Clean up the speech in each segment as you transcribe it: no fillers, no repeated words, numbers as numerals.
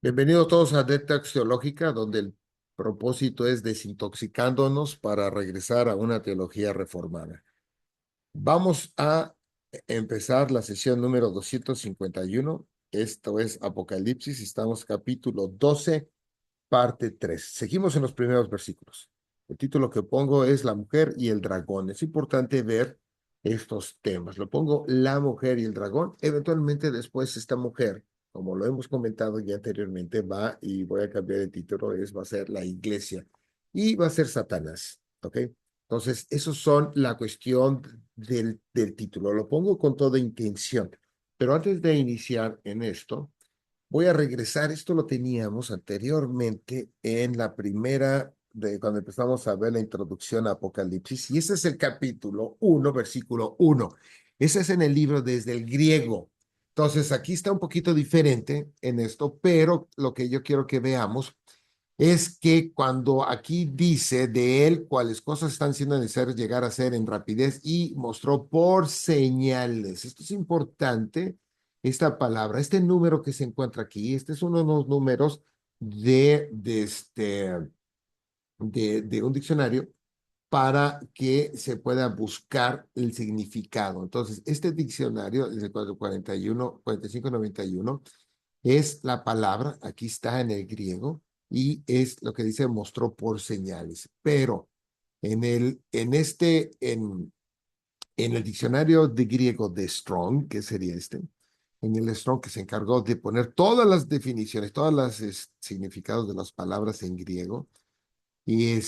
Bienvenidos todos a Detox Teológica, donde el propósito es desintoxicándonos para regresar a una teología reformada. Vamos a empezar la sesión número 251. Esto es Apocalipsis. Estamos capítulo 12, parte 3. Seguimos en los primeros versículos. El título que pongo es La mujer y el dragón. Es importante ver estos temas. Lo pongo La mujer y el dragón. Eventualmente después esta mujer, como lo hemos comentado ya anteriormente, va y voy a cambiar el título, va a ser la iglesia y va a ser Satanás. ¿Ok? Entonces, esos son la cuestión del título. Lo pongo con toda intención. Pero antes de iniciar en esto, voy a regresar, esto lo teníamos anteriormente en la primera, de cuando empezamos a ver la introducción a Apocalipsis, y ese es el capítulo 1, versículo 1. Ese es en el libro desde el griego. Entonces, aquí está un poquito diferente en esto, pero lo que yo quiero que veamos es que cuando aquí dice de él cuáles cosas están siendo necesarias llegar a ser en rapidez y mostró por señales. Esto es importante, esta palabra, este número que se encuentra aquí, este es uno de los números de un diccionario para que se pueda buscar el significado. Entonces, este diccionario, el 441, 4591, es la palabra, aquí está en el griego, y es lo que dice mostró por señales. Pero en el diccionario de griego de Strong, que sería este, en el Strong que se encargó de poner todas las definiciones, todos los significados de las palabras en griego, y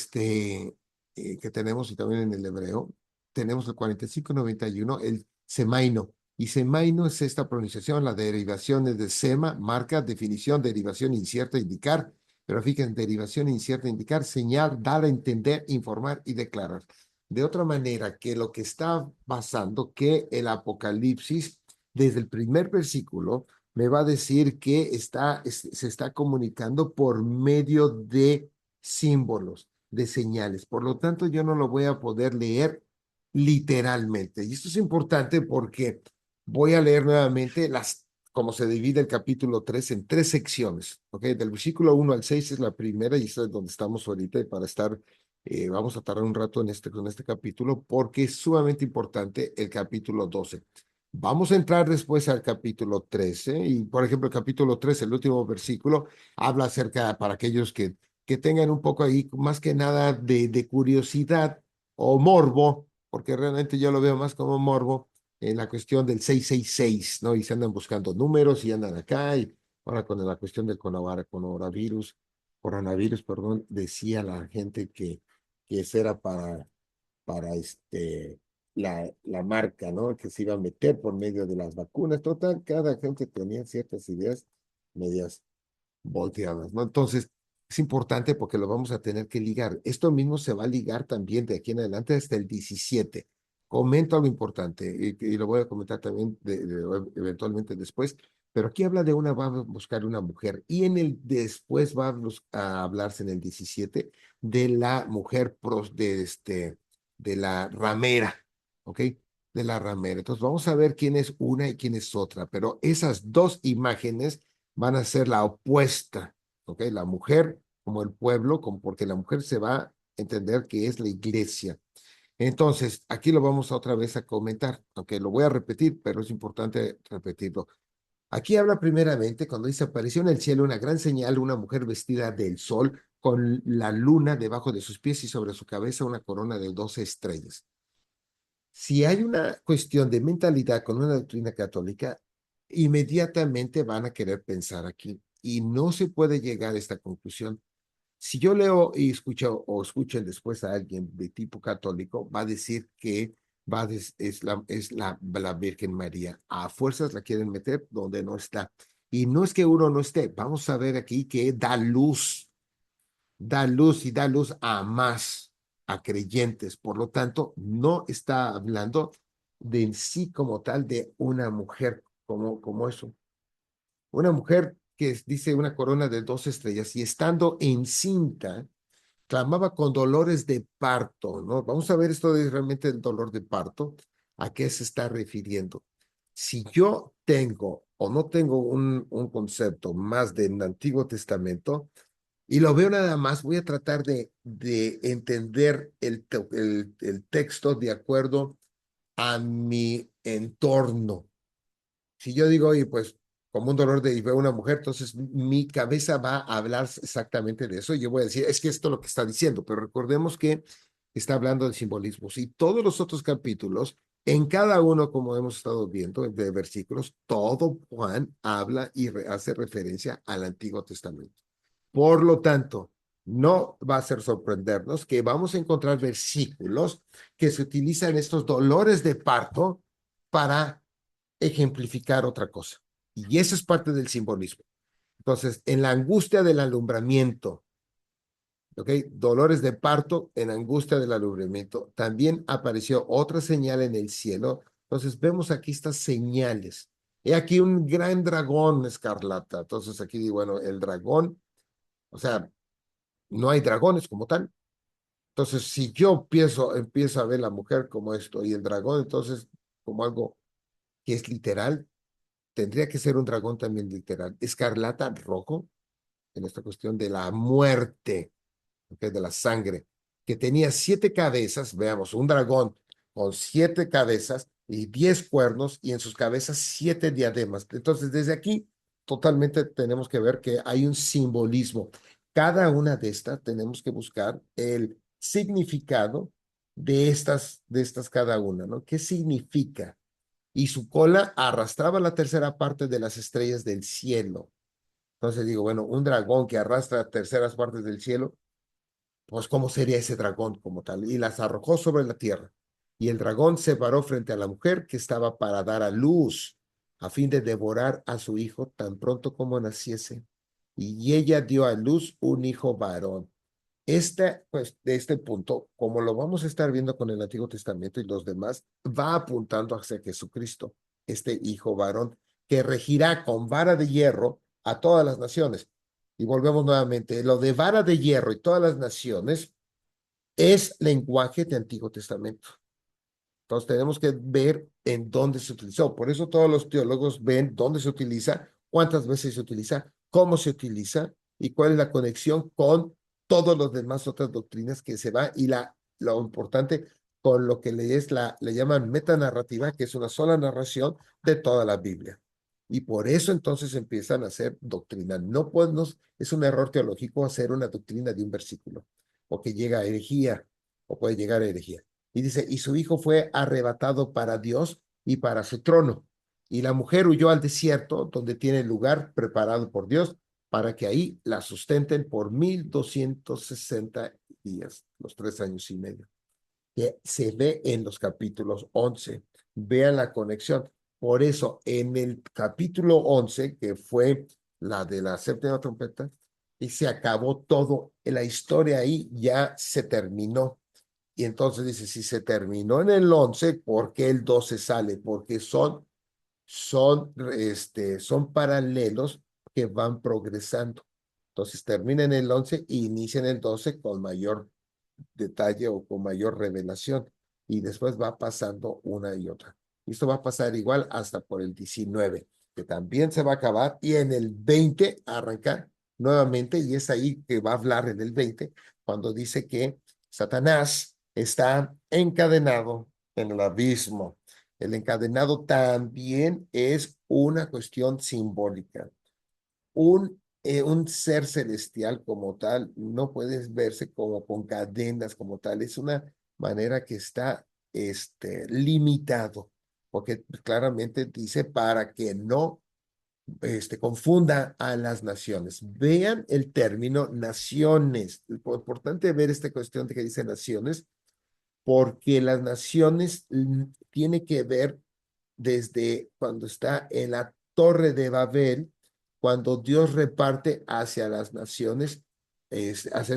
que tenemos y también en el hebreo, tenemos el 4591, el semaino. Y semaino es esta pronunciación, la derivación es de sema, marca, definición, derivación incierta, indicar. Pero fíjense, derivación incierta, indicar, señal, dar a entender, informar y declarar. De otra manera, que lo que está basando que el Apocalipsis, desde el primer versículo, me va a decir que se está comunicando por medio de símbolos, de señales. Por lo tanto, yo no lo voy a poder leer literalmente. Y esto es importante porque voy a leer nuevamente como se divide el capítulo 3 en tres secciones. ¿Ok? Del versículo 1 al 6 es la primera y eso es donde estamos ahorita y para estar, vamos a tardar un rato con este capítulo porque es sumamente importante el capítulo 12. Vamos a entrar después al capítulo 13 y, por ejemplo, el capítulo 13, el último versículo, habla acerca para aquellos que tengan un poco ahí, más que nada, de curiosidad o morbo, porque realmente yo lo veo más como morbo en la cuestión del 666, ¿no? Y se andan buscando números y andan acá, y ahora con la cuestión del coronavirus, perdón, decía la gente que eso era para la marca, ¿no? Que se iba a meter por medio de las vacunas. Total, cada gente tenía ciertas ideas medias volteadas, ¿no? Entonces, es importante porque lo vamos a tener que ligar. Esto mismo se va a ligar también de aquí en adelante hasta el 17. Comento algo importante y lo voy a comentar también eventualmente después, pero aquí habla va a buscar una mujer y en el después va a hablarse en el 17 de la mujer de la ramera, ¿ok? De la ramera. Entonces vamos a ver quién es una y quién es otra, pero esas dos imágenes van a ser la opuesta, ¿ok? La mujer como el pueblo, porque la mujer se va a entender que es la iglesia. Entonces, aquí lo vamos otra vez a comentar, aunque lo voy a repetir, pero es importante repetirlo. Aquí habla primeramente cuando dice, apareció en el cielo una gran señal, una mujer vestida del sol, con la luna debajo de sus pies y sobre su cabeza una corona de 12 estrellas. Si hay una cuestión de mentalidad con una doctrina católica, inmediatamente van a querer pensar aquí y no se puede llegar a esta conclusión. Si yo leo y escucho o escuchen después a alguien de tipo católico, va a decir que es la Virgen María. A fuerzas la quieren meter donde no está. Y no es que uno no esté. Vamos a ver aquí que da luz y da luz a más, a creyentes. Por lo tanto, no está hablando de en sí como tal de una mujer como eso. Una mujer que dice una corona de 2 estrellas y estando encinta, clamaba con dolores de parto, ¿no? Vamos a ver esto de realmente el dolor de parto, ¿a qué se está refiriendo? Si yo tengo o no tengo un concepto más del Antiguo Testamento y lo veo nada más, voy a tratar de entender el texto de acuerdo a mi entorno. Si yo digo, oye, pues como un dolor de y veo una mujer, entonces mi cabeza va a hablar exactamente de eso. Y yo voy a decir, es que esto es lo que está diciendo, pero recordemos que está hablando de simbolismos. Y todos los otros capítulos, en cada uno, como hemos estado viendo, de versículos, todo Juan habla y hace referencia al Antiguo Testamento. Por lo tanto, no va a ser sorprendernos que vamos a encontrar versículos que se utilizan estos dolores de parto para ejemplificar otra cosa. Y eso es parte del simbolismo. Entonces, en la angustia del alumbramiento, ¿ok? Dolores de parto en angustia del alumbramiento, también apareció otra señal en el cielo. Entonces, vemos aquí estas señales. He aquí un gran dragón escarlata. Entonces, aquí digo, bueno, el dragón, o sea, no hay dragones como tal. Entonces, si yo empiezo a ver la mujer como esto y el dragón, entonces, como algo que es literal, tendría que ser un dragón también literal. Escarlata rojo, en esta cuestión de la muerte, ¿okay? De la sangre, que tenía 7 cabezas, veamos, un dragón con 7 cabezas y 10 cuernos y en sus cabezas 7 diademas. Entonces, desde aquí, totalmente tenemos que ver que hay un simbolismo. Cada una de estas tenemos que buscar el significado de estas cada una, ¿no? ¿Qué significa? Y su cola arrastraba la tercera parte de las estrellas del cielo. Entonces digo, bueno, un dragón que arrastra terceras partes del cielo, pues ¿cómo sería ese dragón como tal? Y las arrojó sobre la tierra. Y el dragón se paró frente a la mujer que estaba para dar a luz, a fin de devorar a su hijo tan pronto como naciese. Y ella dio a luz un hijo varón. Pues, de este punto, como lo vamos a estar viendo con el Antiguo Testamento y los demás, va apuntando hacia Jesucristo, este hijo varón, que regirá con vara de hierro a todas las naciones. Y volvemos nuevamente, lo de vara de hierro y todas las naciones es lenguaje de Antiguo Testamento. Entonces tenemos que ver en dónde se utilizó. Por eso todos los teólogos ven dónde se utiliza, cuántas veces se utiliza, cómo se utiliza y cuál es la conexión con todas las demás otras doctrinas que se va y lo importante con lo que le llaman metanarrativa, que es una sola narración de toda la Biblia. Y por eso entonces empiezan a hacer doctrina. No podemos, es un error teológico hacer una doctrina de un versículo, o que llega a herejía, o puede llegar a herejía. Y dice, y su hijo fue arrebatado para Dios y para su trono. Y la mujer huyó al desierto, donde tiene lugar preparado por Dios, para que ahí la sustenten por 1260 días, los 3 años y medio, que se ve en los capítulos 11. Vean la conexión. Por eso, en el capítulo 11, que fue la de la séptima trompeta, y se acabó todo. La historia ahí ya se terminó. Y entonces dice, si se terminó en el 11, ¿por qué el 12 sale? Porque son paralelos que van progresando. Entonces termina en el 11 e inicia en el 12 con mayor detalle o con mayor revelación. Y después va pasando una y otra. Y esto va a pasar igual hasta por el 19, que también se va a acabar. Y en el 20 arranca nuevamente. Y es ahí que va a hablar en el 20, cuando dice que Satanás está encadenado en el abismo. El encadenado también es una cuestión simbólica. Un ser celestial como tal no puede verse como con cadenas como tal. Es una manera que está limitado, porque claramente dice para que no confunda a las naciones. Vean el término naciones. Es importante ver esta cuestión de que dice naciones, porque las naciones tiene que ver desde cuando está en la Torre de Babel, cuando Dios reparte hacia las naciones, hacia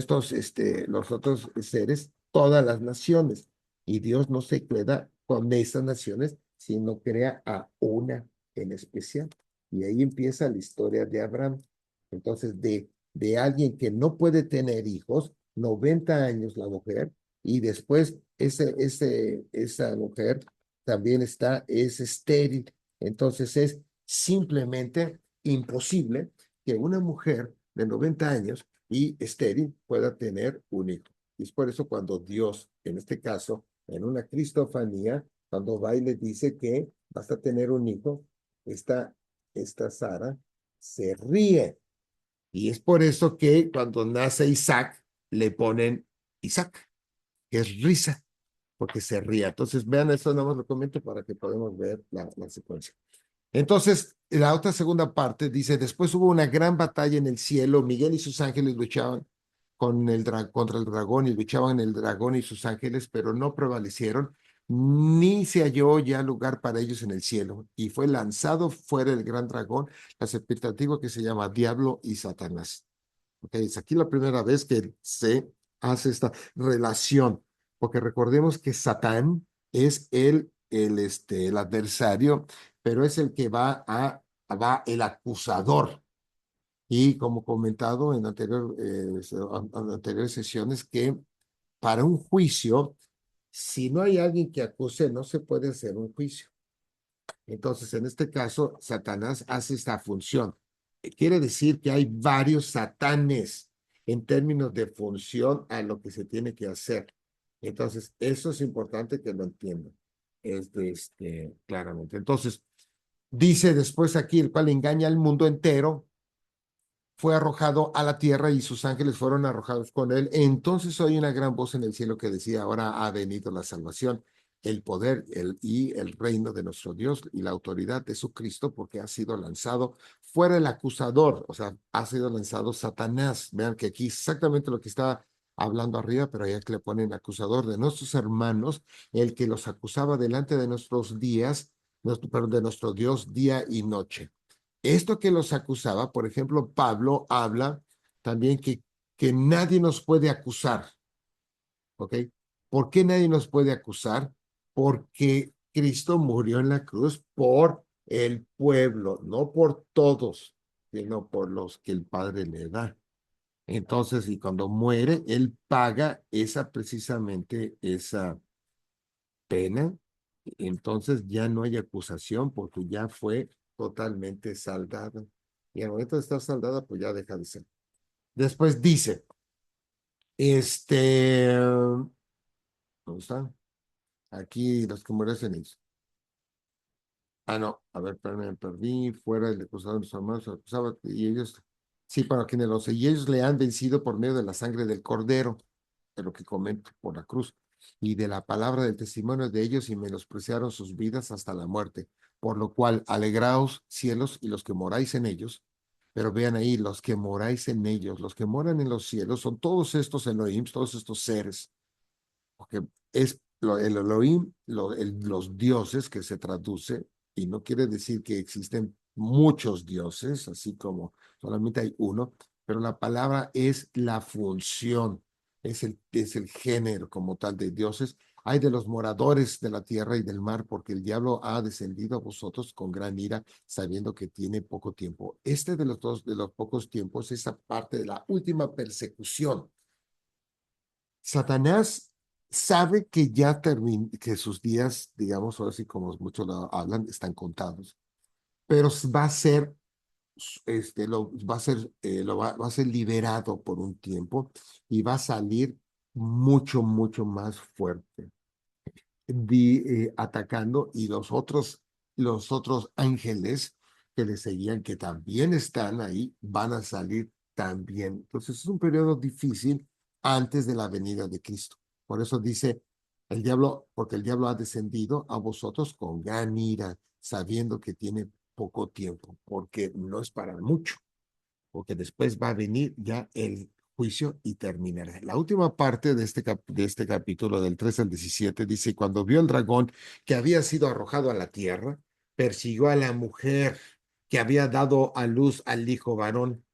los otros seres, todas las naciones. Y Dios no se queda con esas naciones, sino crea a una en especial. Y ahí empieza la historia de Abraham. Entonces, de alguien que no puede tener hijos, 90 años la mujer, y después esa mujer también es estéril. Entonces es simplemente imposible que una mujer de 90 años y estéril pueda tener un hijo. Y es por eso cuando Dios, en este caso, en una cristofanía, cuando va y le dice que vas a tener un hijo, esta, esta Sara se ríe. Y es por eso que cuando nace Isaac, le ponen Isaac, que es risa, porque se ríe. Entonces, vean, eso nada más lo comento para que podamos ver la secuencia. Entonces, la otra segunda parte dice, después hubo una gran batalla en el cielo, Miguel y sus ángeles luchaban contra el dragón y luchaban el dragón y sus ángeles, pero no prevalecieron, ni se halló ya lugar para ellos en el cielo, y fue lanzado fuera el gran dragón, la serpiente antigua que se llama Diablo y Satanás. Okay, es aquí la primera vez que se hace esta relación, porque recordemos que Satán es el adversario, pero es el que va el acusador. Y como comentado en anteriores sesiones, que para un juicio, si no hay alguien que acuse, no se puede hacer un juicio. Entonces, en este caso, Satanás hace esta función. Quiere decir que hay varios satanes en términos de función a lo que se tiene que hacer. Entonces, eso es importante que lo entiendan claramente. Entonces, dice después aquí, el cual engaña al mundo entero, fue arrojado a la tierra y sus ángeles fueron arrojados con él. Entonces oí una gran voz en el cielo que decía, ahora ha venido la salvación, el poder y el reino de nuestro Dios y la autoridad de su Cristo, porque ha sido lanzado fuera el acusador, o sea, ha sido lanzado Satanás. Vean que aquí exactamente lo que está hablando arriba, pero allá que le ponen acusador de nuestros hermanos, el que los acusaba delante de nuestros días, perdón, de nuestro Dios día y noche. Esto que los acusaba, por ejemplo, Pablo habla también que nadie nos puede acusar, ¿ok? ¿Por qué nadie nos puede acusar? Porque Cristo murió en la cruz por el pueblo, no por todos, sino por los que el Padre le da. Entonces, y cuando muere, Él paga precisamente esa pena, entonces ya no hay acusación porque ya fue totalmente saldada. Y al momento de estar saldada, pues ya deja de ser. Después dice, ¿dónde está? Aquí los que merecen eso. Ah, no, a ver, me perdí, fuera el acusado de los hermanos, acusaba, y ellos, sí, para quienes los, y ellos le han vencido por medio de la sangre del cordero, de lo que comento por la cruz, y de la palabra del testimonio de ellos, y menospreciaron sus vidas hasta la muerte. Por lo cual, alegraos, cielos, y los que moráis en ellos. Pero vean ahí, los que moráis en ellos, los que moran en los cielos, son todos estos Elohim, todos estos seres, porque es el Elohim, los dioses que se traduce, y no quiere decir que existen muchos dioses, así como solamente hay uno, pero la palabra es la función, es el género como tal de dioses. Hay de los moradores de la tierra y del mar, porque el diablo ha descendido a vosotros con gran ira, sabiendo que tiene poco tiempo. De los pocos tiempos, esa parte de la última persecución. Satanás sabe que ya terminó, que sus días, digamos, ahora sí como muchos lo hablan, están contados, pero va a ser, va a ser, va a ser liberado por un tiempo y va a salir mucho, mucho más fuerte atacando, y los otros ángeles que le seguían, que también están ahí, van a salir también. Entonces es un periodo difícil antes de la venida de Cristo. Por eso dice el diablo, porque el diablo ha descendido a vosotros con gran ira, sabiendo que tiene poco tiempo, porque no es para mucho, porque después va a venir ya el juicio y terminará. La última parte de este capítulo, del 3 al 17, dice, cuando vio el dragón que había sido arrojado a la tierra, persiguió a la mujer que había dado a luz al hijo varón.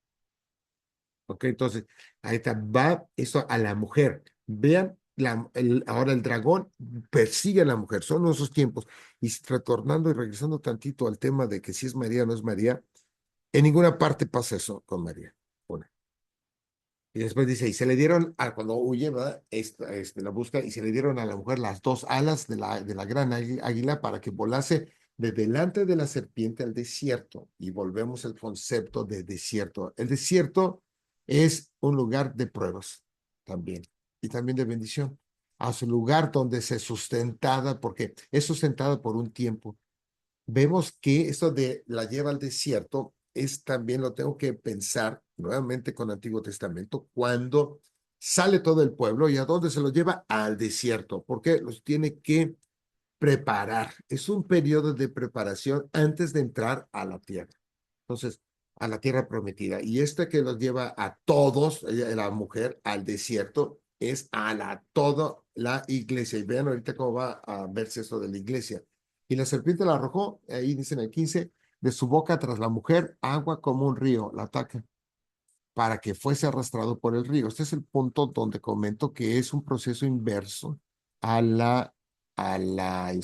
Ok, entonces, ahí está, va eso a la mujer. Vean, ahora el dragón persigue a la mujer, son esos tiempos. Y retornando y regresando tantito al tema de que si es María o no es María, en ninguna parte pasa eso con María. Una. Y después dice, y se le dieron, cuando huye, ¿verdad? La busca, y se le dieron a la mujer las dos alas de la gran águila para que volase de delante de la serpiente al desierto. Y volvemos al concepto de desierto. El desierto es un lugar de pruebas también, y también de bendición. A su lugar donde se sustentada, porque es sustentada por un tiempo. Vemos que esto de la lleva al desierto es también, lo tengo que pensar nuevamente con Antiguo Testamento, cuando sale todo el pueblo y a dónde se lo lleva al desierto, porque los tiene que preparar. Es un periodo de preparación antes de entrar a la tierra. Entonces, a la tierra prometida. Y este que los lleva a todos, la mujer, al desierto, es a toda la iglesia. Y vean ahorita cómo va a verse esto de la iglesia. Y la serpiente la arrojó, ahí dice en el 15, de su boca tras la mujer, agua como un río, la ataca, para que fuese arrastrado por el río. Este es el punto donde comento que es un proceso inverso a al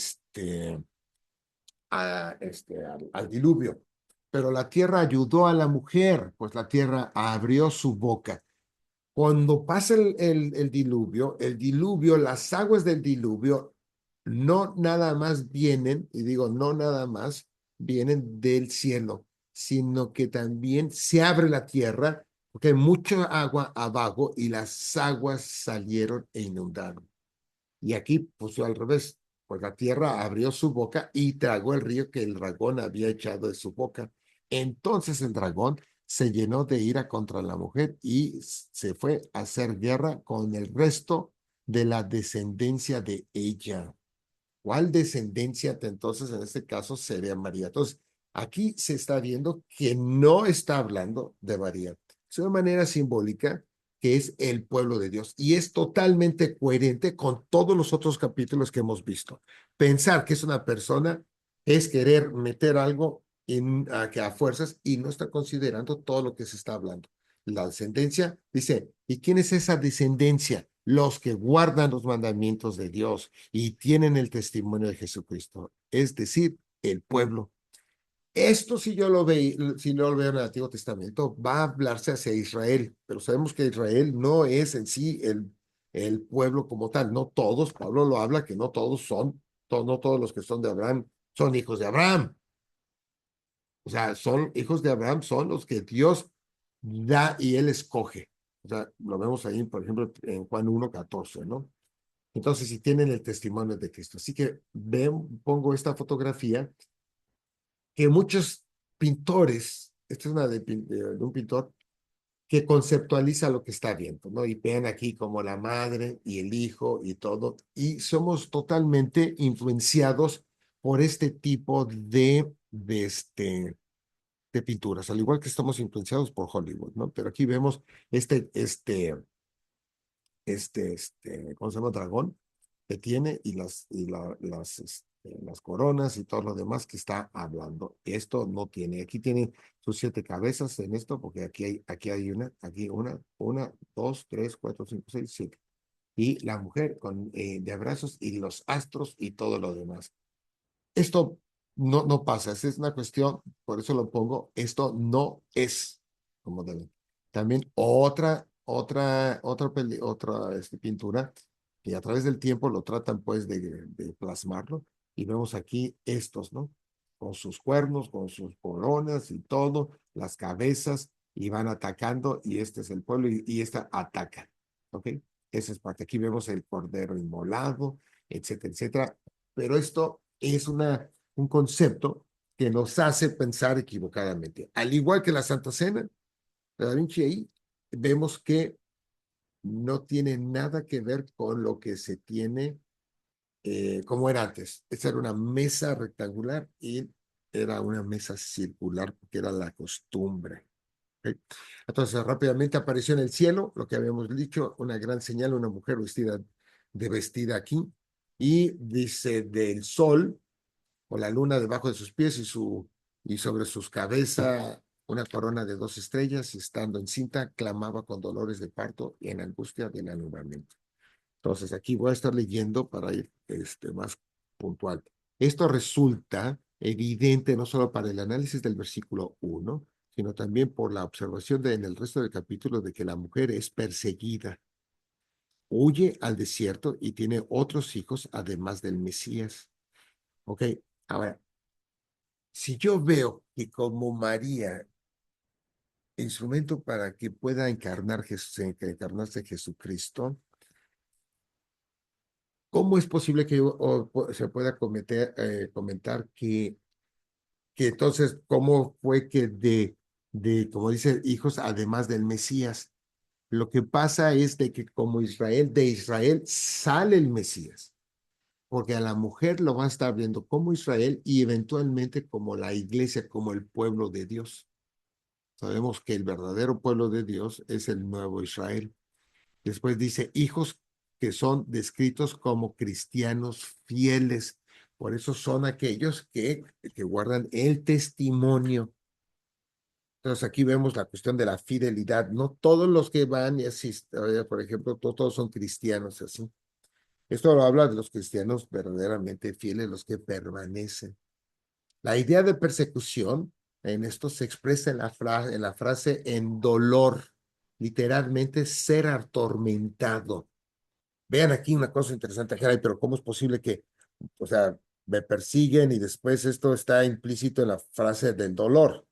diluvio. Pero la tierra ayudó a la mujer, pues la tierra abrió su boca. Cuando pasa el diluvio, las aguas del diluvio no nada más vienen, y digo no nada más, vienen del cielo, sino que también se abre la tierra, porque hay mucha agua abajo y las aguas salieron e inundaron. Y aquí puso al revés, pues la tierra abrió su boca y tragó el río que el dragón había echado de su boca. Entonces el dragón se llenó de ira contra la mujer y se fue a hacer guerra con el resto de la descendencia de ella. ¿Cuál descendencia entonces en este caso sería María? Entonces, aquí se está viendo que no está hablando de María. Es una manera simbólica que es el pueblo de Dios y es totalmente coherente con todos los otros capítulos que hemos visto. Pensar que es una persona es querer meter algo que a fuerzas y no está considerando todo lo que se está hablando. La descendencia dice, ¿y quién es esa descendencia? Los que guardan los mandamientos de Dios y tienen el testimonio de Jesucristo, es decir, el pueblo. Esto si yo lo veo, si no lo veo en el Antiguo Testamento, va a hablarse hacia Israel, pero sabemos que Israel no es en sí el pueblo como tal, no todos, Pablo lo habla que no todos son, no todos los que son de Abraham son hijos de Abraham, o sea, son hijos de Abraham, son los que Dios da y él escoge. O sea, lo vemos ahí, por ejemplo, en Juan 1:14, ¿no? Entonces, si tienen el testimonio de Cristo. Así que pongo esta fotografía que muchos pintores, esta es una de un pintor que conceptualiza lo que está viendo, ¿no? Y vean aquí como la madre y el hijo y todo, y somos totalmente influenciados por este tipo de pinturas, al igual que estamos influenciados por Hollywood, ¿no? Pero aquí vemos ¿cómo se llama? Dragón que tiene y las coronas y todo lo demás que está hablando. Esto no tiene, aquí tiene sus 7 cabezas en esto, porque aquí hay una, dos, tres, cuatro, cinco, seis, siete. Y la mujer de abrazos y los astros y todo lo demás. Esto no pasa, es una cuestión, por eso lo pongo, esto no es como debe. También otra pintura que a través del tiempo lo tratan pues de plasmarlo y vemos aquí estos, ¿no? Con sus cuernos, con sus coronas y todo, las cabezas y van atacando y este es el pueblo y esta ataca, ¿ok? Esa es parte. Aquí vemos el cordero inmolado, etcétera, etcétera. Pero esto es un concepto que nos hace pensar equivocadamente. Al igual que la Santa Cena de Da Vinci ahí, vemos que no tiene nada que ver con lo que se tiene como era antes. Esa era una mesa rectangular y era una mesa circular porque era la costumbre. ¿Okay? Entonces rápidamente apareció en el cielo, lo que habíamos dicho, una gran señal, una mujer vestida aquí, y dice del sol o la luna debajo de sus pies y sobre sus cabezas una corona de 2 estrellas, y estando encinta, clamaba con dolores de parto y en angustia del alumbramiento. Entonces, aquí voy a estar leyendo para ir más puntual. Esto resulta evidente no solo para el análisis del versículo 1, sino también por la observación en el resto del capítulo de que la mujer es perseguida, huye al desierto y tiene otros hijos además del Mesías. Ok, ahora, si yo veo que como María, instrumento para que pueda encarnarse Jesucristo, ¿cómo es posible que se pueda comentar que entonces, cómo fue que como dice, hijos, además del Mesías? Lo que pasa es de que como Israel, de Israel sale el Mesías, porque a la mujer lo va a estar viendo como Israel y eventualmente como la iglesia, como el pueblo de Dios. Sabemos que el verdadero pueblo de Dios es el nuevo Israel. Después dice, hijos que son descritos como cristianos fieles. Por eso son aquellos que guardan el testimonio. Entonces aquí vemos la cuestión de la fidelidad. No todos los que van y asisten, por ejemplo, todos son cristianos así. Esto lo habla de los cristianos verdaderamente fieles, los que permanecen. La idea de persecución en esto se expresa en la frase en dolor, literalmente ser atormentado. Vean aquí una cosa interesante, Geray, pero ¿cómo es posible que, o sea, me persiguen y después esto está implícito en la frase del dolor?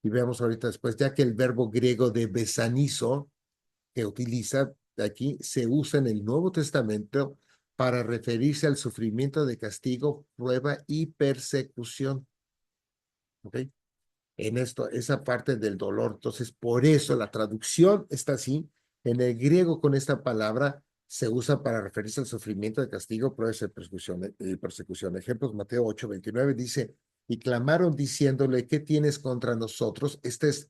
Y veamos ahorita después, ya que el verbo griego de besanizo que utiliza aquí se usa en el Nuevo Testamento para referirse al sufrimiento de castigo, prueba y persecución. ¿Ok? En esto, esa parte del dolor. Entonces, por eso la traducción está así. En el griego con esta palabra se usa para referirse al sufrimiento de castigo, prueba y persecución. Ejemplos, Mateo 8:29 dice, y clamaron diciéndole, ¿qué tienes contra nosotros? Este es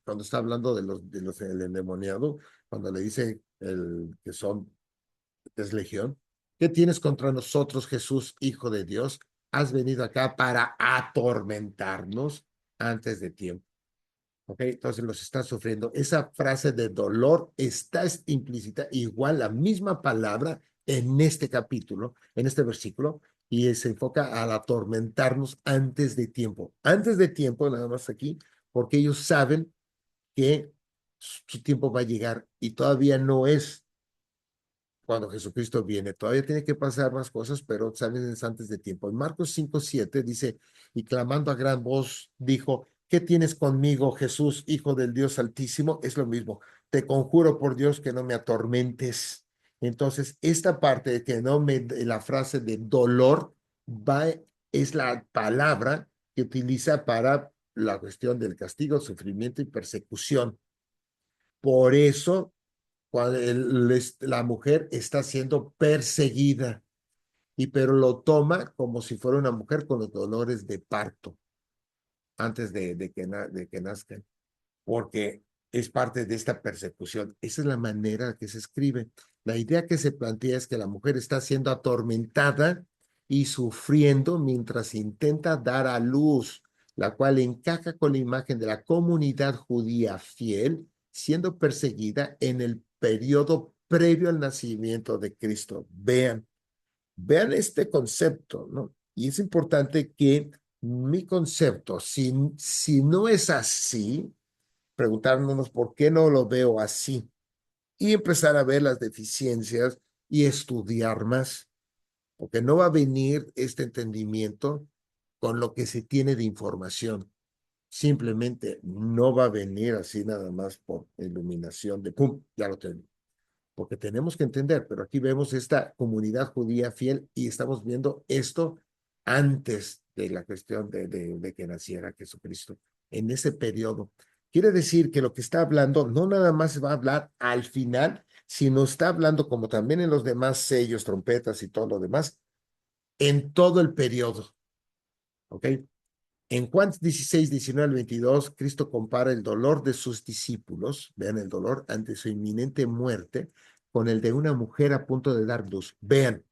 cuando está hablando de los el endemoniado, cuando le dice que es legión. ¿Qué tienes contra nosotros, Jesús, Hijo de Dios? Has venido acá para atormentarnos antes de tiempo. ¿Ok? Entonces los está sufriendo. Esa frase de dolor está implícita, igual la misma palabra en este capítulo, en este versículo, y se enfoca al atormentarnos antes de tiempo. Antes de tiempo, nada más aquí, porque ellos saben que su tiempo va a llegar y todavía no es cuando Jesucristo viene. Todavía tiene que pasar más cosas, pero saben es antes de tiempo. En Marcos 5:7 dice, y clamando a gran voz, dijo, ¿qué tienes conmigo, Jesús, Hijo del Dios Altísimo? Es lo mismo. Te conjuro por Dios que no me atormentes. Entonces, esta parte de que no me, la frase de dolor es la palabra que utiliza para la cuestión del castigo, sufrimiento y persecución. Por eso cuando la mujer está siendo perseguida, pero lo toma como si fuera una mujer con los dolores de parto antes de que nazcan, porque es parte de esta persecución. Esa es la manera que se escribe. La idea que se plantea es que la mujer está siendo atormentada y sufriendo mientras intenta dar a luz, la cual encaja con la imagen de la comunidad judía fiel siendo perseguida en el periodo previo al nacimiento de Cristo. Vean este concepto, ¿no? Y es importante que mi concepto, si no es así, preguntándonos por qué no lo veo así y empezar a ver las deficiencias y estudiar más, porque no va a venir este entendimiento con lo que se tiene de información. Simplemente no va a venir así nada más por iluminación de pum, ya lo tengo. Porque tenemos que entender, pero aquí vemos esta comunidad judía fiel y estamos viendo esto antes de la cuestión de que naciera Jesucristo, en ese periodo. Quiere decir que lo que está hablando no nada más va a hablar al final, sino está hablando como también en los demás sellos, trompetas y todo lo demás, en todo el periodo. ¿Ok? En Juan 16, 19 al 22, Cristo compara el dolor de sus discípulos, vean el dolor ante su inminente muerte, con el de una mujer a punto de dar luz. Vean,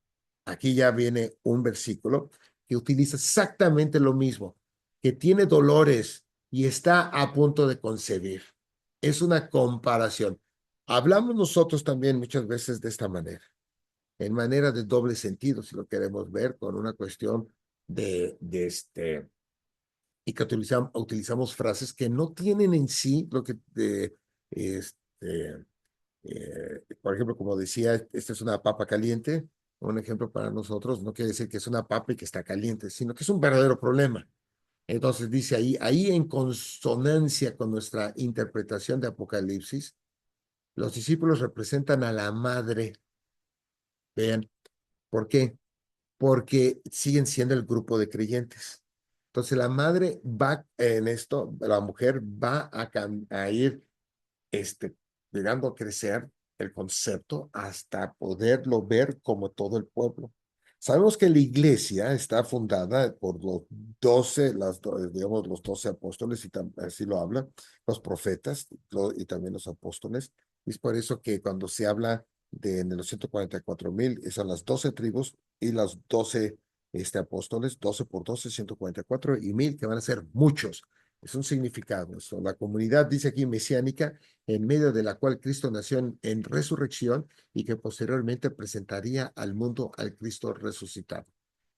aquí ya viene un versículo que utiliza exactamente lo mismo, que tiene dolores y está a punto de concebir. Es una comparación. Hablamos nosotros también muchas veces de esta manera, en manera de doble sentido, si lo queremos ver, con una cuestión de y que utilizamos frases que no tienen en sí lo que, este, por ejemplo, como decía, esta es una papa caliente, un ejemplo para nosotros, no quiere decir que es una papa y que está caliente, sino que es un verdadero problema. Entonces dice ahí en consonancia con nuestra interpretación de Apocalipsis, los discípulos representan a la madre. Vean, ¿por qué? Porque siguen siendo el grupo de creyentes. Entonces la madre va en esto, la mujer va a ir llegando a crecer el concepto hasta poderlo ver como todo el pueblo. Sabemos que la iglesia está fundada por los 12, digamos, los 12 apóstoles, y así lo habla, los profetas y también los apóstoles. Y es por eso que cuando se habla de los 144,000, son las 12 tribus y los 12 apóstoles, 12 por 12, 144 y 1,000, que van a ser muchos. Es un significado. Eso. La comunidad, dice aquí, mesiánica, en medio de la cual Cristo nació en resurrección y que posteriormente presentaría al mundo al Cristo resucitado.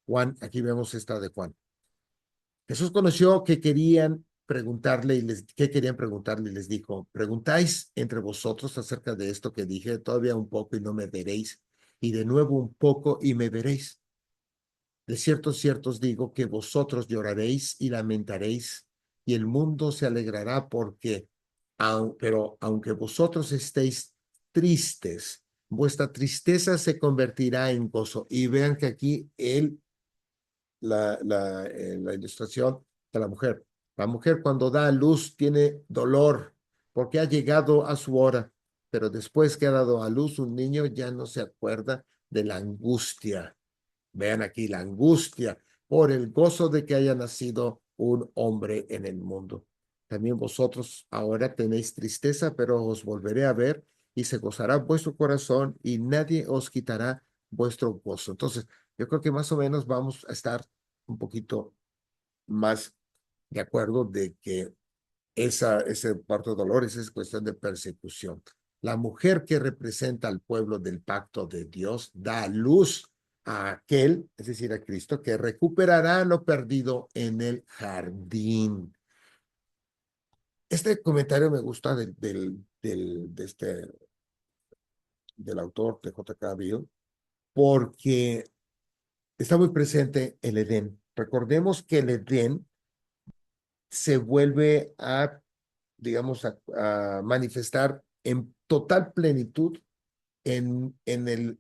Juan, aquí vemos esta de Juan. Jesús conoció que querían preguntarle y les dijo, ¿preguntáis entre vosotros acerca de esto que dije? Todavía un poco y no me veréis, y de nuevo un poco y me veréis. De cierto os digo que vosotros lloraréis y lamentaréis, y el mundo se alegrará porque, pero aunque vosotros estéis tristes, vuestra tristeza se convertirá en gozo. Y vean que aquí la ilustración de la mujer. La mujer cuando da a luz tiene dolor porque ha llegado a su hora, pero después que ha dado a luz un niño ya no se acuerda de la angustia. Vean aquí la angustia por el gozo de que haya nacido un hombre en el mundo. También vosotros ahora tenéis tristeza, pero os volveré a ver y se gozará vuestro corazón y nadie os quitará vuestro gozo. Entonces, yo creo que más o menos vamos a estar un poquito más de acuerdo de que ese parto de dolores es cuestión de persecución. La mujer que representa al pueblo del pacto de Dios da luz a aquel, es decir, a Cristo, que recuperará lo perdido en el jardín. Este comentario me gusta del autor de J.K. Bill, porque está muy presente el Edén. Recordemos que el Edén se vuelve digamos, a manifestar en total plenitud en el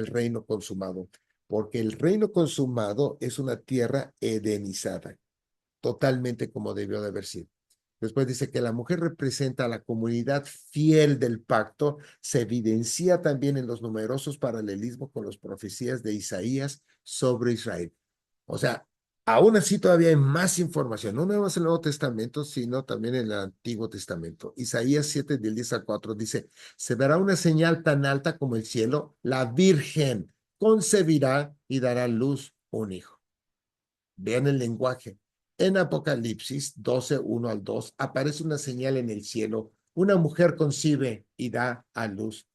reino consumado, porque el reino consumado es una tierra edenizada, totalmente como debió de haber sido. Después dice que la mujer representa a la comunidad fiel del pacto, se evidencia también en los numerosos paralelismos con las profecías de Isaías sobre Israel. O sea, aún así todavía hay más información, no nada más en el Nuevo Testamento, sino también en el Antiguo Testamento. Isaías 7, del 10 al 4 dice, se verá una señal tan alta como el cielo, la Virgen concebirá y dará luz un hijo. Vean el lenguaje. En Apocalipsis 12, 1 al 2, aparece una señal en el cielo. Una mujer concibe y da a luz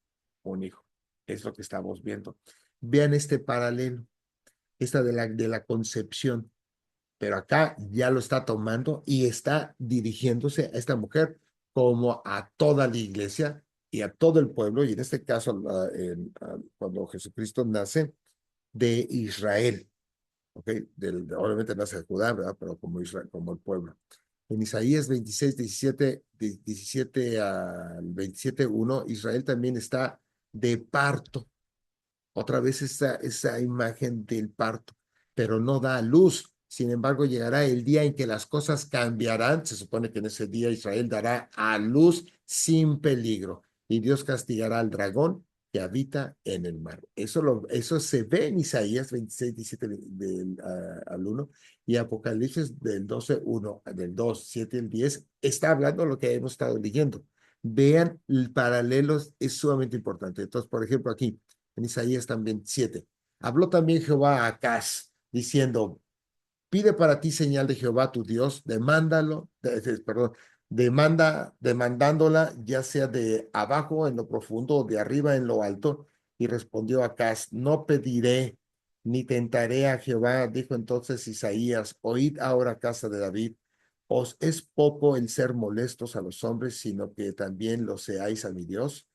un hijo. Es lo que estamos viendo. Vean este paralelo, esta de la concepción. Pero acá ya lo está tomando y está dirigiéndose a esta mujer como a toda la iglesia y a todo el pueblo, y en este caso, cuando Jesucristo nace, de Israel. ¿Okay? Obviamente nace de Judá, ¿verdad? Pero como Israel, como el pueblo. En Isaías 26, 17 al 27, 1, Israel también está de parto. Otra vez esa imagen del parto, pero no da luz. Sin embargo, llegará el día en que las cosas cambiarán. Se supone que en ese día Israel dará a luz sin peligro y Dios castigará al dragón que habita en el mar. Eso se ve en Isaías 26, 17 al 1 y Apocalipsis del 12, 1, del 2, 7 al 10. Está hablando lo que hemos estado leyendo. Vean, el paralelo es sumamente importante. Entonces, por ejemplo, aquí en Isaías también 7. Habló también Jehová a Acaz, diciendo, pide para ti señal de Jehová tu Dios, perdón, demandándola ya sea de abajo en lo profundo o de arriba en lo alto. Y respondió Acaz, no pediré ni tentaré a Jehová. Dijo entonces Isaías, oíd ahora casa de David, os es poco el ser molestos a los hombres, sino que también lo seáis a mi Dios.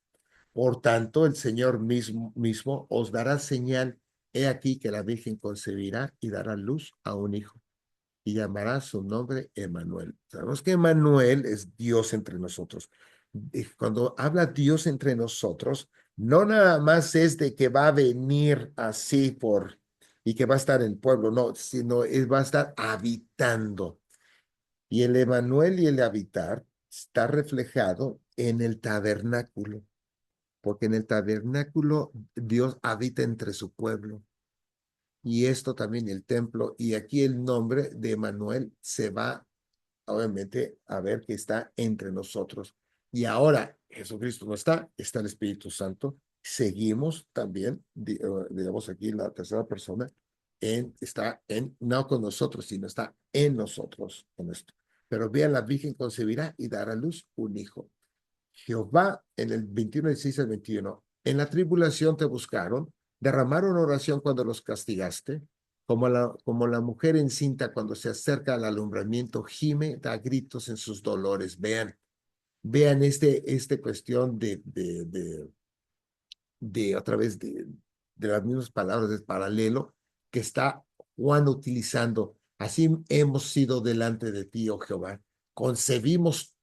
Por tanto, el Señor mismo os dará señal. He aquí que la Virgen concebirá y dará luz a un hijo. y llamará su nombre Emmanuel. Sabemos que Emmanuel es Dios entre nosotros. Y cuando habla Dios entre nosotros, no nada más es de que va a venir así por y que va a estar en el pueblo, no, sino va a estar habitando. Y el Emmanuel y el habitar está reflejado en el tabernáculo, porque en el tabernáculo Dios habita entre su pueblo. Y esto también el templo, y aquí el nombre de Emmanuel se va obviamente a ver que está entre nosotros. Y ahora Jesucristo no está, está el Espíritu Santo. Seguimos también, digamos aquí la tercera persona, está no con nosotros, sino está en nosotros en esto. Pero vean, la Virgen concebirá y dará a luz un hijo. Jehová en el 21, 16 al 21. En la tribulación te buscaron, derramaron oración cuando los castigaste, como la mujer encinta cuando se acerca al alumbramiento, gime, da gritos en sus dolores. Vean este cuestión de otra vez de las mismas palabras, de paralelo, que está Juan utilizando. Así hemos sido delante de ti, oh Jehová. Concebimos,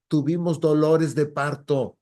tuvimos dolores de parto,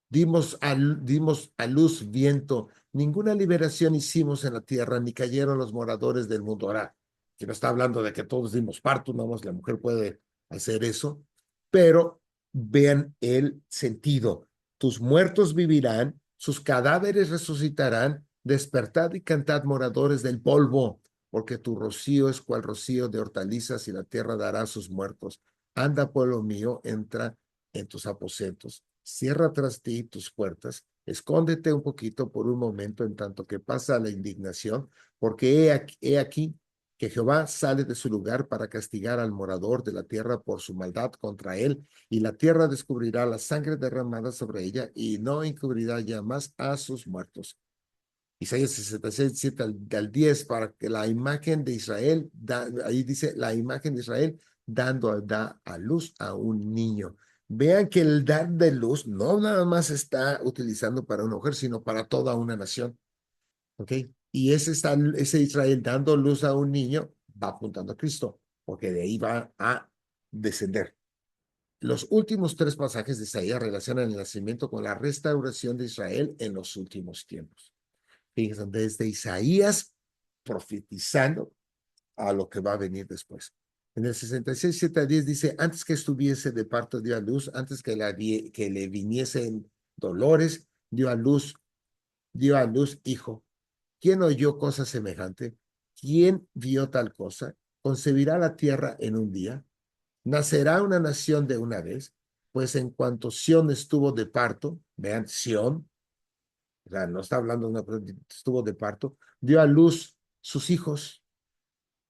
dimos a luz viento. Ninguna liberación hicimos en la tierra, ni cayeron los moradores del mundo. Ahora, que no está hablando de que todos dimos parto, nada más la mujer puede hacer eso, pero vean el sentido. Tus muertos vivirán, sus cadáveres resucitarán, despertad y cantad moradores del polvo, porque tu rocío es cual rocío de hortalizas y la tierra dará a sus muertos. Anda, pueblo mío, entra en tus aposentos, cierra tras ti tus puertas, escóndete un poquito por un momento en tanto que pasa la indignación, porque he aquí que Jehová sale de su lugar para castigar al morador de la tierra por su maldad contra él, y la tierra descubrirá la sangre derramada sobre ella y no encubrirá ya más a sus muertos. Isaías 66, 7 al 10, para que la imagen de Israel, ahí dice la imagen de Israel da a luz a un niño. Vean que el dar de luz no nada más está utilizando para una mujer, sino para toda una nación. ¿Ok? Y ese Israel dando luz a un niño va apuntando a Cristo, porque de ahí va a descender. Los últimos tres pasajes de Isaías relacionan el nacimiento con la restauración de Israel en los últimos tiempos. Fíjense, desde Isaías profetizando a lo que va a venir después. En el 66, 7 a 10 dice, antes que estuviese de parto dio a luz, antes que le viniesen dolores, dio a luz hijo. ¿Quién oyó cosa semejante? ¿Quién vio tal cosa? ¿Concebirá la tierra en un día? ¿Nacerá una nación de una vez? Pues en cuanto Sión estuvo de parto, vean, Sión, o sea, no está hablando de una, estuvo de parto, dio a luz sus hijos.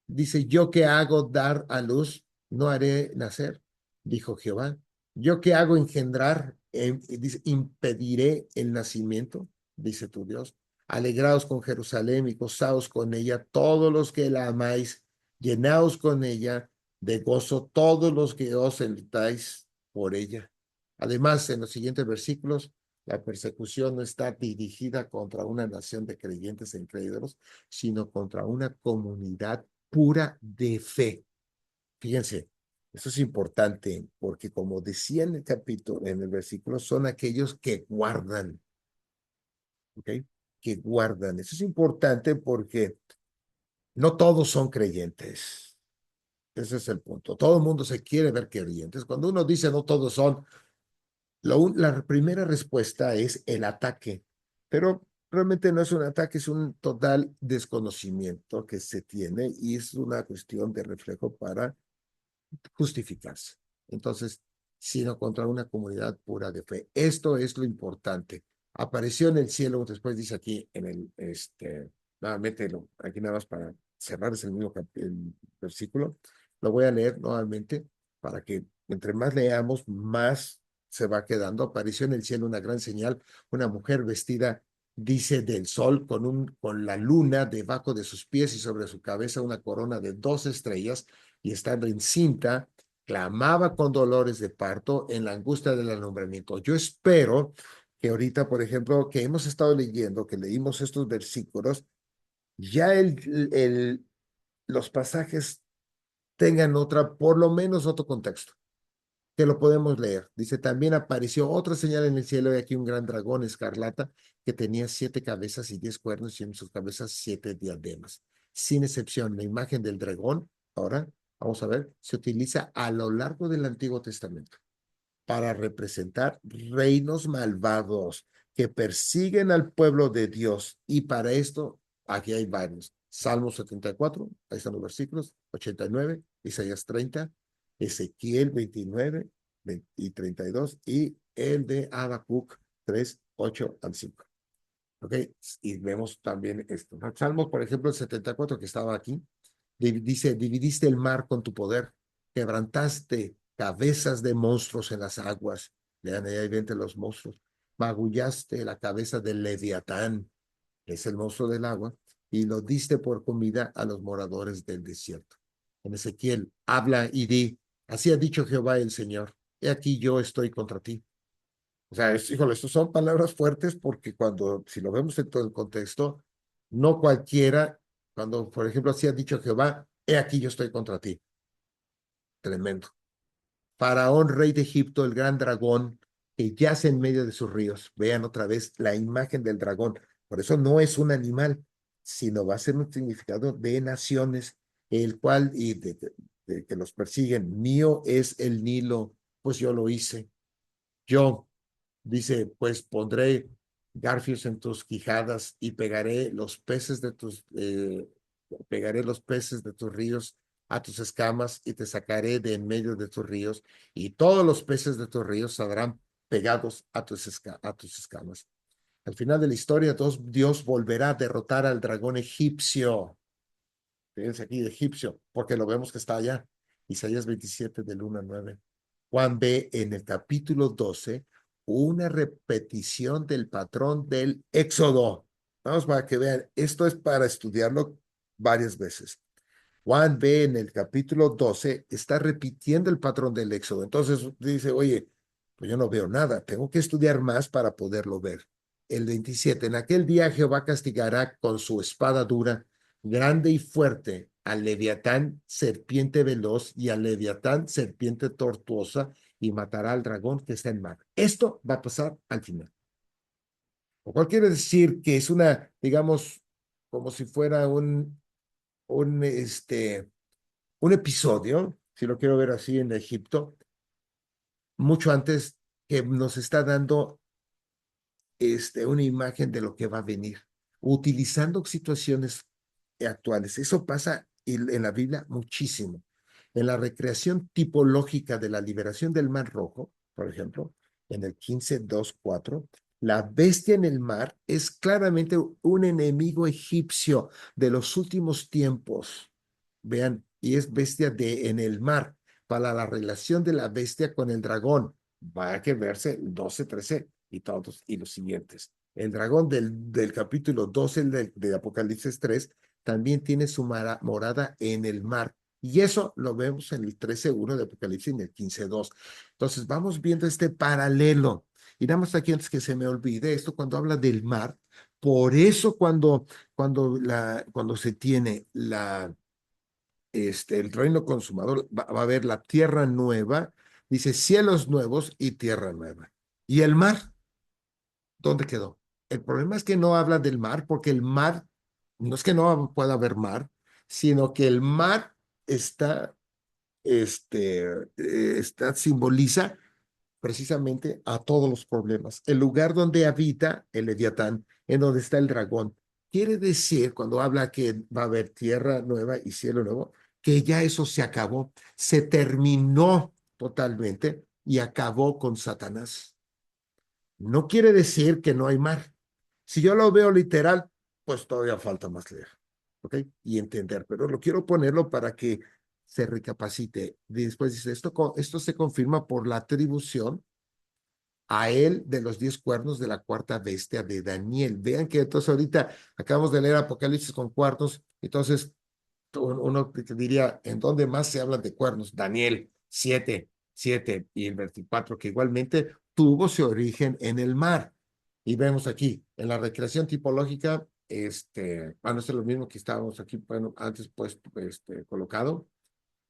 Dice, yo que hago dar a luz, no haré nacer, dijo Jehová. Yo que hago engendrar, dice, impediré el nacimiento, dice tu Dios. Alegraos con Jerusalén y gozaos con ella, todos los que la amáis, llenaos con ella de gozo, todos los que os enlutáis por ella. Además, en los siguientes versículos, la persecución no está dirigida contra una nación de creyentes e incrédulos, sino contra una comunidad pura de fe. Fíjense, eso es importante porque como decía en el capítulo, en el versículo, son aquellos que guardan, ¿ok? Que guardan. Eso es importante porque no todos son creyentes. Ese es el punto. Todo el mundo se quiere ver creyentes. Cuando uno dice no todos son, la primera respuesta es el ataque, pero realmente no es un ataque, es un total desconocimiento que se tiene y es una cuestión de reflejo para justificarse. Entonces, sino contra una comunidad pura de fe. Esto es lo importante. Apareció en el cielo, después dice aquí en nuevamente, aquí nada más para cerrar, es el mismo el versículo. Lo voy a leer nuevamente para que entre más leamos, más se va quedando. Apareció en el cielo una gran señal, una mujer vestida, dice, del sol, con la luna debajo de sus pies y sobre su cabeza una corona de 2 estrellas, y estando encinta, clamaba con dolores de parto en la angustia del alumbramiento. Yo espero que ahorita, por ejemplo, que hemos estado leyendo, que leímos estos versículos, ya los pasajes tengan por lo menos otro contexto, que lo podemos leer. Dice, también apareció otra señal en el cielo y aquí un gran dragón escarlata que tenía 7 cabezas y 10 cuernos y en sus cabezas 7 diademas. Sin excepción, la imagen del dragón, ahora vamos a ver, se utiliza a lo largo del Antiguo Testamento para representar reinos malvados que persiguen al pueblo de Dios. Y para esto, aquí hay varios. Salmo 74, ahí están los versículos, 89, Isaías 30, Ezequiel 29 y 32, y el de Habacuc 3, 8 al 5. ¿Ok? Y vemos también esto. Salmos, por ejemplo, el 74 que estaba aquí, dice, dividiste el mar con tu poder, quebrantaste cabezas de monstruos en las aguas. Vean, ahí vente los monstruos. Magullaste la cabeza del Leviatán, que es el monstruo del agua, y lo diste por comida a los moradores del desierto. En Ezequiel, habla y di, así ha dicho Jehová el Señor, he aquí yo estoy contra ti. O sea, híjole, estos son palabras fuertes porque si lo vemos en todo el contexto, no cualquiera, cuando, por ejemplo, así ha dicho Jehová, he aquí yo estoy contra ti. Tremendo. Faraón, rey de Egipto, el gran dragón que yace en medio de sus ríos. Vean otra vez la imagen del dragón. Por eso no es un animal, sino va a ser un significado de naciones, el cual y de que los persiguen. Mío es el Nilo, pues yo lo hice. Yo, dice, pues pondré garfios en tus quijadas y pegaré los peces de tus ríos a tus escamas y te sacaré de en medio de tus ríos y todos los peces de tus ríos saldrán pegados a tus escamas. Al final de la historia, Dios volverá a derrotar al dragón egipcio. Fíjense aquí, egipcio, porque lo vemos que está allá. Isaías 27 del 1 al 9. Juan ve en el capítulo 12 una repetición del patrón del Éxodo. Vamos para que vean, esto es para estudiarlo varias veces. Juan ve en el capítulo 12, está repitiendo el patrón del Éxodo. Entonces dice, oye, pues yo no veo nada, tengo que estudiar más para poderlo ver. El 27, en aquel día Jehová castigará con su espada dura, grande y fuerte, al Leviatán, serpiente veloz, y al Leviatán, serpiente tortuosa, y matará al dragón que está en mar. Esto va a pasar al final. Lo cual quiere decir que es digamos, como si fuera un, este, un episodio, si lo quiero ver así, en Egipto, mucho antes que nos está dando una imagen de lo que va a venir, utilizando situaciones actuales. Eso pasa en la Biblia muchísimo. En la recreación tipológica de la liberación del Mar Rojo, por ejemplo, en el 15:2-4, la bestia en el mar es claramente un enemigo egipcio de los últimos tiempos. Vean, y es bestia en el mar. Para la relación de la bestia con el dragón, va a que verse el 12, 13 y todos y los siguientes. El dragón del capítulo 12 de Apocalipsis 3 también tiene su morada en el mar. Y eso lo vemos en el 13:1 de Apocalipsis y en el 15:2. Entonces vamos viendo este paralelo. Y nada más aquí antes que se me olvide esto, cuando habla del mar, por eso cuando se tiene el reino consumador, va a haber la tierra nueva, dice cielos nuevos y tierra nueva. ¿Y el mar? ¿Dónde quedó? El problema es que no habla del mar, porque el mar, no es que no pueda haber mar, sino que el mar simboliza precisamente a todos los problemas. El lugar donde habita el Leviatán, en donde está el dragón. Quiere decir, cuando habla que va a haber tierra nueva y cielo nuevo, que ya eso se acabó, se terminó totalmente y acabó con Satanás. No quiere decir que no hay mar. Si yo lo veo literal, pues todavía falta más leer, ¿ok? Y entender, pero lo quiero ponerlo para que se recapacite. Después dice, esto se confirma por la atribución a él de los 10 cuernos de la cuarta bestia de Daniel. Vean que entonces ahorita acabamos de leer Apocalipsis con cuartos, entonces uno diría, ¿en dónde más se habla de cuernos? Daniel 7 y el 24, que igualmente tuvo su origen en el mar. Y vemos aquí, en la recreación tipológica, bueno, esto es lo mismo que estábamos aquí, bueno, antes pues, colocado.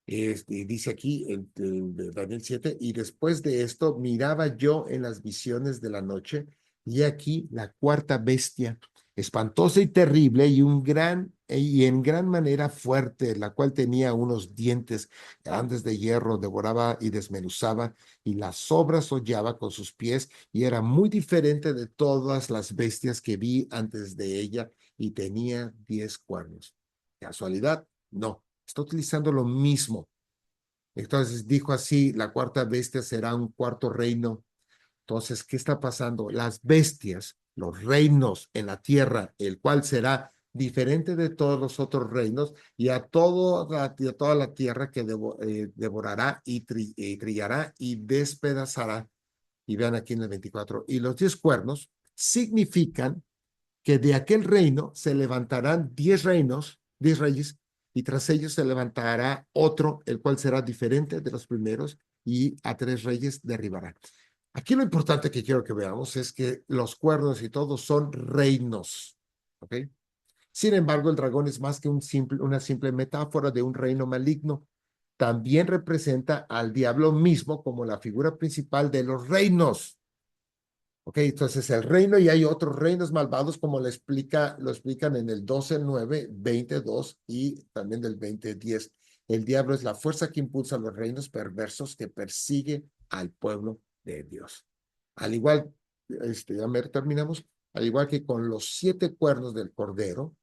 Dice aquí de Daniel 7, y después de esto miraba yo en las visiones de la noche, y aquí la cuarta bestia, espantosa y terrible, y en gran manera fuerte, la cual tenía unos dientes grandes de hierro, devoraba y desmenuzaba, y las sobras hollaba con sus pies, y era muy diferente de todas las bestias que vi antes de ella, y tenía 10 cuernos. ¿Casualidad? No. Está utilizando lo mismo. Entonces dijo así, la cuarta bestia será un cuarto reino. Entonces, ¿qué está pasando? Las bestias, los reinos en la tierra, el cual será diferente de todos los otros reinos, y a toda la tierra que devorará y trillará y despedazará. Y vean aquí en el 24. Y los 10 cuernos significan que de aquel reino se levantarán 10 reinos, 10 reyes, y tras ellos se levantará otro, el cual será diferente de los primeros, y a 3 reyes derribará. Aquí lo importante que quiero que veamos es que los cuernos y todo son reinos, ¿ok? Sin embargo, el dragón es más que una simple metáfora de un reino maligno. También representa al diablo mismo como la figura principal de los reinos. Ok, entonces el reino, y hay otros reinos malvados como lo explican en el 12:9, 22 y también del 20:10. El diablo es la fuerza que impulsa a los reinos perversos que persigue al pueblo de Dios. Al igual, terminamos, al igual que con los 7 cuernos del cordero,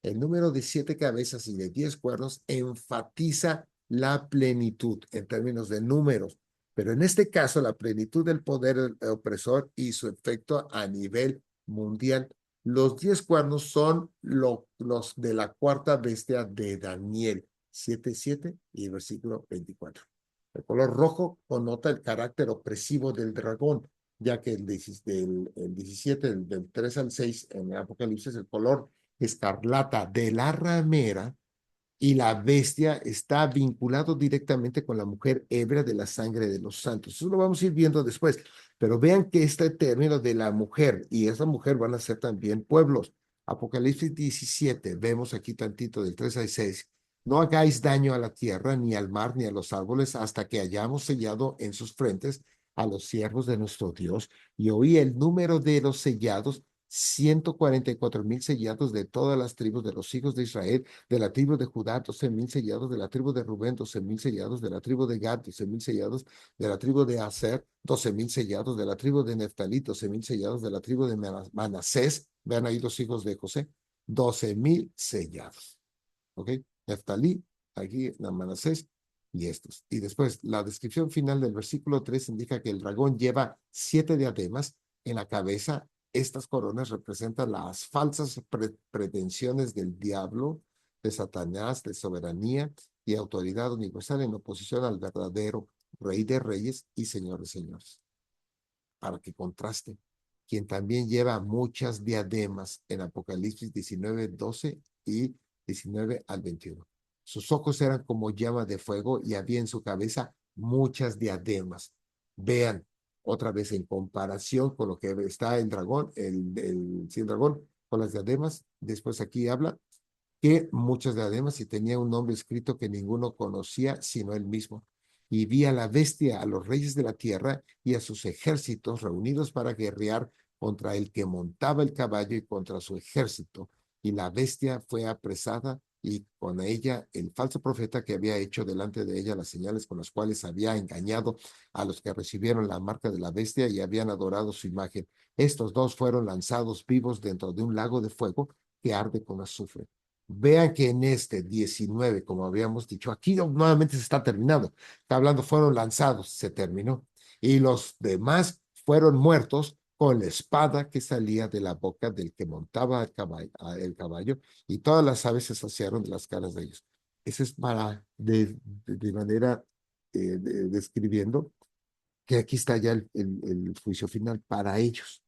el número de 7 cabezas y de 10 cuernos enfatiza la plenitud en términos de números, pero en este caso la plenitud del poder opresor y su efecto a nivel mundial. Los 10 cuernos son los de la cuarta bestia de Daniel 7:7 y versículo 24. El color rojo conota el carácter opresivo del dragón, ya que el 17, del 3 al 6 en el Apocalipsis, el color escarlata de la ramera, y la bestia está vinculado directamente con la mujer hebrea de la sangre de los santos. Eso lo vamos a ir viendo después, pero vean que este término de la mujer y esa mujer van a ser también pueblos. Apocalipsis 17, vemos aquí tantito del 3 al 6. No hagáis daño a la tierra, ni al mar, ni a los árboles, hasta que hayamos sellado en sus frentes a los siervos de nuestro Dios. Y oí el número de los sellados, 144,000 sellados de todas las tribus de los hijos de Israel, de la tribu de Judá, 12,000 sellados, de la tribu de Rubén, 12,000 sellados, de la tribu de Gad, 12,000 sellados, de la tribu de Aser, 12,000 sellados, de la tribu de Neftalí, 12,000 sellados, de la tribu de Manasés, vean ahí los hijos de José, 12,000 sellados. ¿Ok? Neftalí, aquí Manasés y estos. Y después, la descripción final del versículo 3 indica que el dragón lleva 7 diademas en la cabeza. Estas coronas representan las falsas pretensiones del diablo, de Satanás, de soberanía y autoridad universal en oposición al verdadero Rey de Reyes y Señor de Señores. Para que contraste, quien también lleva muchas diademas en Apocalipsis 19:12 y 19 al 21. Sus ojos eran como llama de fuego y había en su cabeza muchas diademas. Vean, otra vez en comparación con lo que está el dragón, sin dragón, con las diademas. Después aquí habla que muchas diademas y tenía un nombre escrito que ninguno conocía sino él mismo. Y vi a la bestia, a los reyes de la tierra y a sus ejércitos reunidos para guerrear contra el que montaba el caballo y contra su ejército. Y la bestia fue apresada y con ella el falso profeta que había hecho delante de ella las señales con las cuales había engañado a los que recibieron la marca de la bestia y habían adorado su imagen. Estos dos fueron lanzados vivos dentro de un lago de fuego que arde con azufre. Vean que en este 19, como habíamos dicho, aquí nuevamente se está terminando. Está hablando, fueron lanzados, se terminó. Y los demás fueron muertos con la espada que salía de la boca del que montaba el caballo, y todas las aves se saciaron de las caras de ellos. Eso es para, de manera, describiendo que aquí está ya el juicio final para ellos,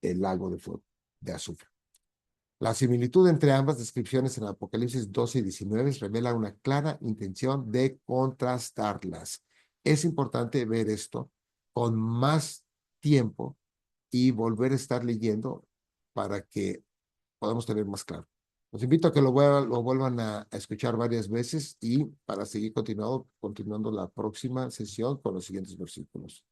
el lago de fuego, de azufre. La similitud entre ambas descripciones en Apocalipsis 12 y 19 revela una clara intención de contrastarlas. Es importante ver esto con más tiempo y volver a estar leyendo para que podemos tener más claro. Los invito a que lo vuelvan a escuchar varias veces y para seguir continuando la próxima sesión con los siguientes versículos.